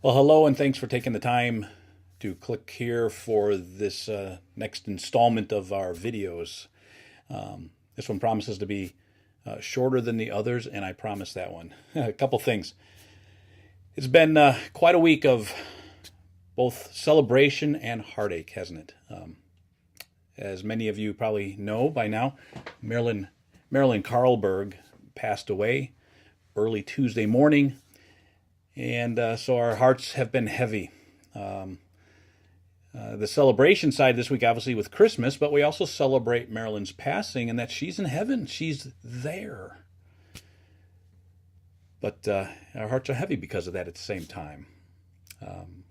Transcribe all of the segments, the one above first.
Well, hello, and thanks for taking the time to click here for this next installment of our videos. This one promises to be shorter than the others, and I promise that one. A couple things. It's been quite a week of both celebration and heartache, hasn't it? As many of you probably know by now, Marilyn Carlberg passed away early Tuesday morning. And so our hearts have been heavy. The celebration side this week, obviously, with Christmas, but we also celebrate Marilyn's passing and that she's in heaven. She's there. But our hearts are heavy because of that at the same time.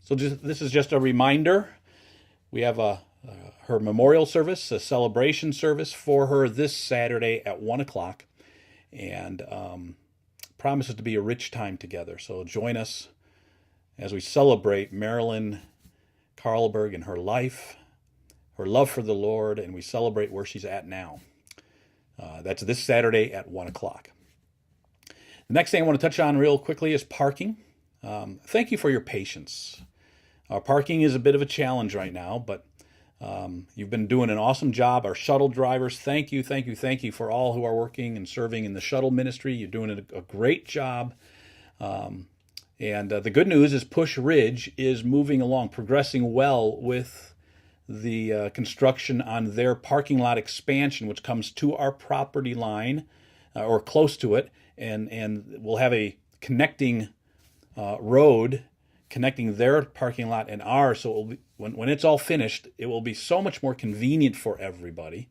This is just a reminder. We have her memorial service, a celebration service for her this Saturday at 1 o'clock. And promises to be a rich time together. So join us as we celebrate Marilyn Carlberg and her life, her love for the Lord, and we celebrate where she's at now. That's this Saturday at 1 o'clock. The next thing I want to touch on real quickly is parking. Thank you for your patience. Parking is a bit of a challenge right now, but you've been doing an awesome job. Our shuttle drivers, thank you for all who are working and serving in the shuttle ministry. You're doing a great job. And the good news is Push Ridge is moving along, progressing well with the construction on their parking lot expansion, which comes to our property line or close to it. And we'll have a connecting road connecting their parking lot and ours. So it will be, when it's all finished, it will be so much more convenient for everybody,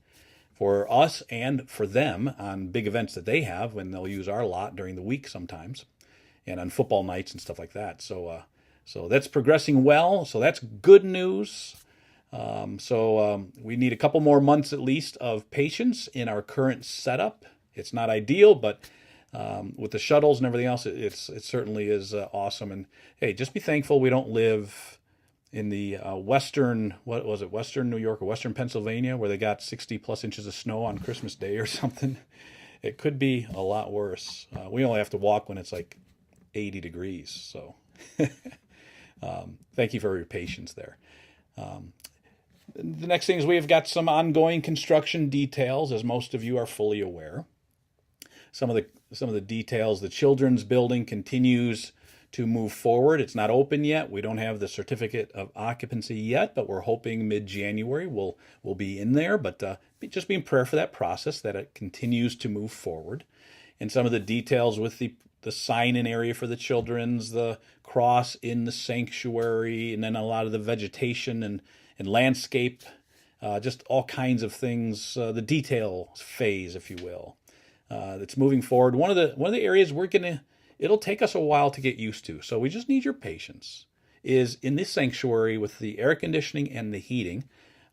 for us and for them on big events that they have when they'll use our lot during the week sometimes and on football nights and stuff like that. So that's progressing well. So that's good news. We need a couple more months at least of patience in our current setup. It's not ideal, but with the shuttles and everything else, it certainly is awesome. And hey, just be thankful we don't live in the western New York or western Pennsylvania, where they got 60 plus inches of snow on Christmas Day or something. It could be a lot worse. We only have to walk when it's like 80 degrees. So thank you for your patience there. The next thing is we've got some ongoing construction details, as most of you are fully aware. Some of the details, the children's building continues to move forward. It's not open yet. We don't have the certificate of occupancy yet, but we're hoping mid-January we'll be in there. But just be in prayer for that process, that it continues to move forward. And some of the details with the sign-in area for the children's, the cross in the sanctuary, and then a lot of the vegetation and landscape, just all kinds of things, the detail phase, if you will. That's moving forward. One of the areas it'll take us a while to get used to. So we just need your patience. Is in this sanctuary with the air conditioning and the heating.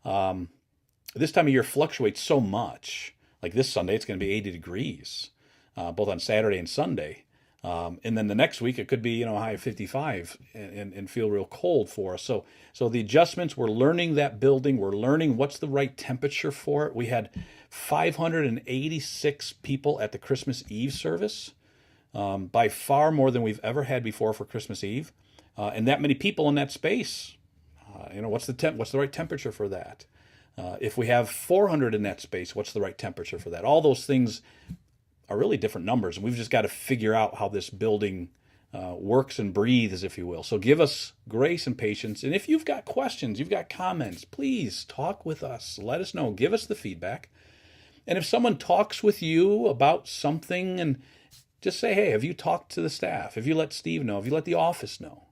This time of year fluctuates so much. Like this Sunday, it's going to be 80 degrees, both on Saturday and Sunday. And then the next week, it could be a high of 55 and feel real cold for us. So the adjustments, we're learning that building. We're learning what's the right temperature for it. We had 586 people at the Christmas Eve service, by far more than we've ever had before for Christmas Eve. And that many people in that space, what's the right temperature for that? If we have 400 in that space, what's the right temperature for that? All those things are really different numbers, and we've just got to figure out how this building works and breathes, if you will. So give us grace and patience. And if you've got questions, you've got comments, please talk with us. Let us know. Give us the feedback. And if someone talks with you about something, and just say, hey, have you talked to the staff? Have you let Steve know? Have you let the office know?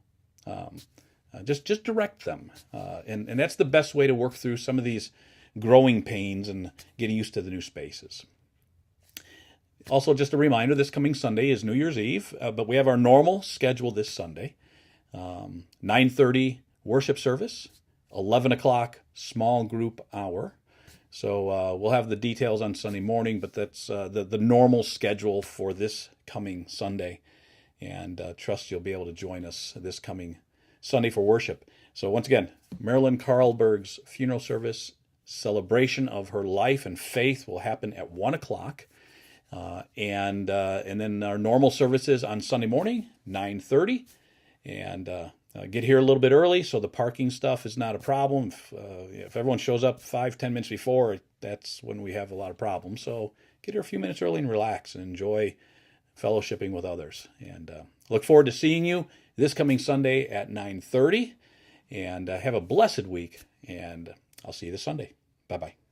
Just direct them. And that's the best way to work through some of these growing pains and getting used to the new spaces. Also, just a reminder, this coming Sunday is New Year's Eve, but we have our normal schedule this Sunday. 9:30 worship service, 11 o'clock small group hour. So we'll have the details on Sunday morning, but that's the normal schedule for this coming Sunday. And trust you'll be able to join us this coming Sunday for worship. So once again, Marilyn Carlberg's funeral service, celebration of her life and faith, will happen at 1 o'clock. And then our normal services on Sunday morning, 9:30. And Get here a little bit early so the parking stuff is not a problem. If everyone shows up 5-10 minutes before, that's when we have a lot of problems. So get here a few minutes early and relax and enjoy fellowshipping with others. And look forward to seeing you this coming Sunday at 9:30. And have a blessed week. And I'll see you this Sunday. Bye-bye.